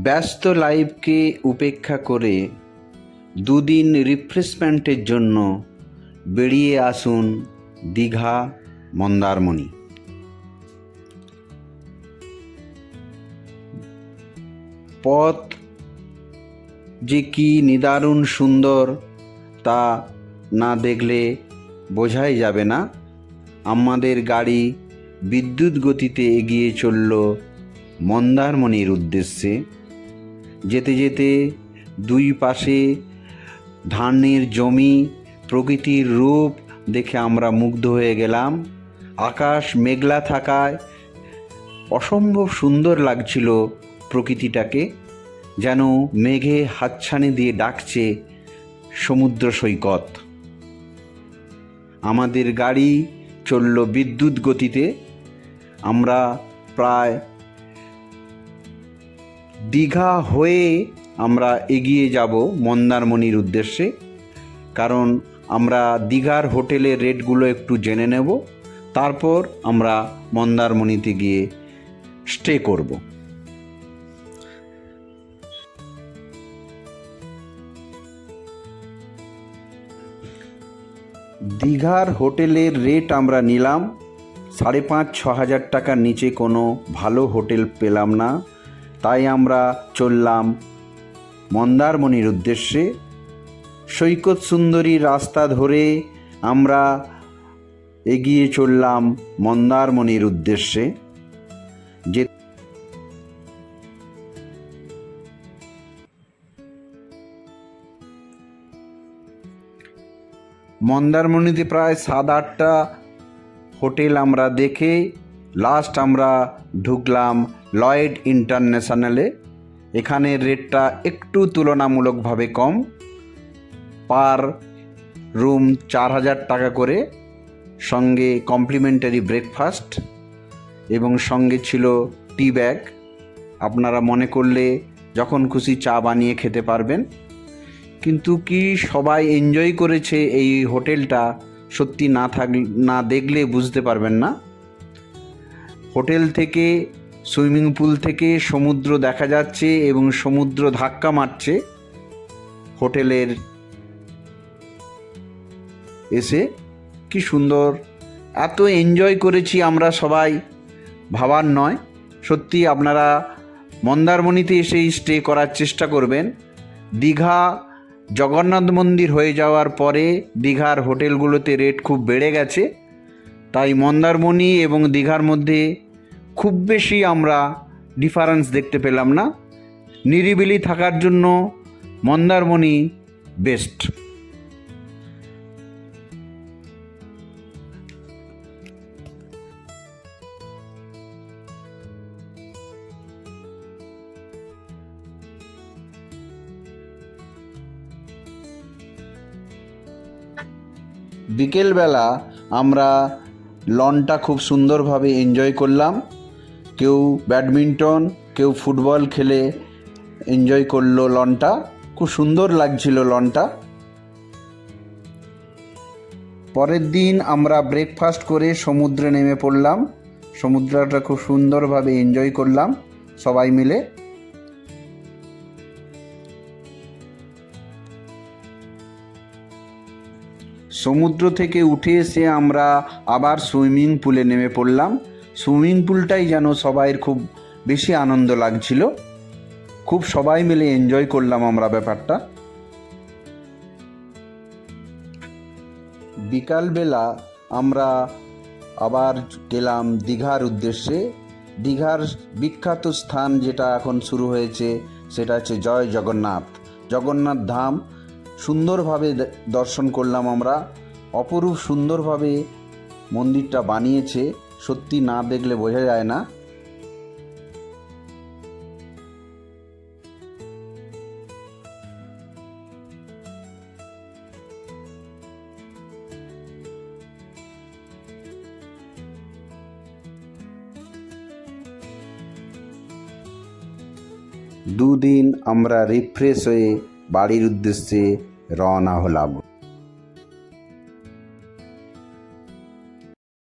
ব্যস্ত লাইফকে উপেক্ষা করে দুদিন রিফ্রেশমেন্টের জন্য বেরিয়ে আসুন দীঘা মন্দারমণি। পথ যে কি নিদারুণ সুন্দর তা না দেখলে বোঝাই যাবে না। আমাদের গাড়ি বিদ্যুৎ গতিতে এগিয়ে চলল মন্দারমণির উদ্দেশ্যে। যেতে যেতে দুই পাশে ধানের জমি, প্রকৃতির রূপ দেখে আমরা মুগ্ধ হয়ে গেলাম। আকাশ মেঘলা থাকায় অসম্ভব সুন্দর লাগছিল প্রকৃতিটাকে, যেন মেঘে হাতছানি দিয়ে ডাকছে সমুদ্র সৈকত। আমাদের গাড়ি চলল বিদ্যুৎ গতিতে। আমরা প্রায় দীঘা হয়ে আমরা এগিয়ে যাব মন্দারমণির উদ্দেশ্যে, কারণ আমরা দীঘার হোটেলের রেটগুলো একটু জেনে নেব, তারপর আমরা মন্দারমণিতে গিয়ে স্টে করব। দীঘার হোটেলের রেট আমরা নিলাম 5,500-6 হাজার টাকার নিচে কোনো ভালো হোটেল পেলাম না, তাই আমরা চললাম মন্দারমণির উদ্দেশ্যে। সৈকত সুন্দরী রাস্তা ধরে আমরা এগিয়ে চললাম মন্দারমণির উদ্দেশ্যে। যে মন্দারমণিতে প্রায় 7-8টা হোটেল আমরা দেখে লাস্ট আমরা ঢুকলাম লয়েড ইন্টারন্যাশনালে। এখানের রেটটা একটু তুলনামূলকভাবে কম, পার রুম 4,000 টাকা করে, সঙ্গে কমপ্লিমেন্টারি ব্রেকফাস্ট এবং সঙ্গে ছিল টি ব্যাগ। আপনারা মনে করলে যখন খুশি চা বানিয়ে খেতে পারবেন। কিন্তু কি সবাই এনজয় করেছে এই হোটেলটা সত্যি না দেখলে বুঝতে পারবেন না। হোটেল থেকে, সুইমিং পুল থেকে সমুদ্র দেখা যাচ্ছে এবং সমুদ্র ধাক্কা মারছে হোটেলের এসে। কি সুন্দর, এত এনজয় করেছি আমরা সবাই, ভাবার নয়। সত্যি আপনারা মন্দারমণিতে এসেই স্টে করার চেষ্টা করবেন। দীঘা জগন্নাথ মন্দির হয়ে যাওয়ার পরে দীঘার হোটেলগুলোতে রেট খুব বেড়ে গেছে, তাই মন্দারমণি এবং দীঘার মধ্যে খুব বেশি আমরা ডিফারেন্স দেখতে পেলাম না। নিরিবিলি থাকার জন্য মন্দারমণি বেস্ট। বিকেলবেলা আমরা লনটা খুব সুন্দরভাবে এনজয় করলাম। কেউ ব্যাডমিন্টন, কেউ ফুটবল খেলে এনজয় করলো লনটা। খুব সুন্দর লাগছিল লনটা। পরের দিন আমরা ব্রেকফাস্ট করে সমুদ্রে নেমে পড়লাম। সমুদ্রটা খুব সুন্দরভাবে এনজয় করলাম সবাই মিলে। সমুদ্র থেকে উঠে এসে আমরা আবার সুইমিং পুলে নেমে পড়লাম। সুইমিং পুলটাই যেন সবাইয়ের খুব বেশি আনন্দ লাগছিল। খুব সবাই মিলে এনজয় করলাম আমরা ব্যাপারটা। বিকালবেলা আমরা আবার গেলাম দীঘার উদ্দেশ্যে। দীঘার বিখ্যাত স্থান যেটা এখন শুরু হয়েছে সেটা হচ্ছে জয় জগন্নাথ, জগন্নাথ ধাম। সুন্দরভাবে দর্শন করলাম আমরা। অপরূপ সুন্দরভাবে মন্দিরটা বানিয়েছে, সত্যি না দেখলে বোঝা যায় না। দুদিন আমরা রিফ্রেশ হয়ে বাড়ির উদ্দেশ্যে রওনা হলাম।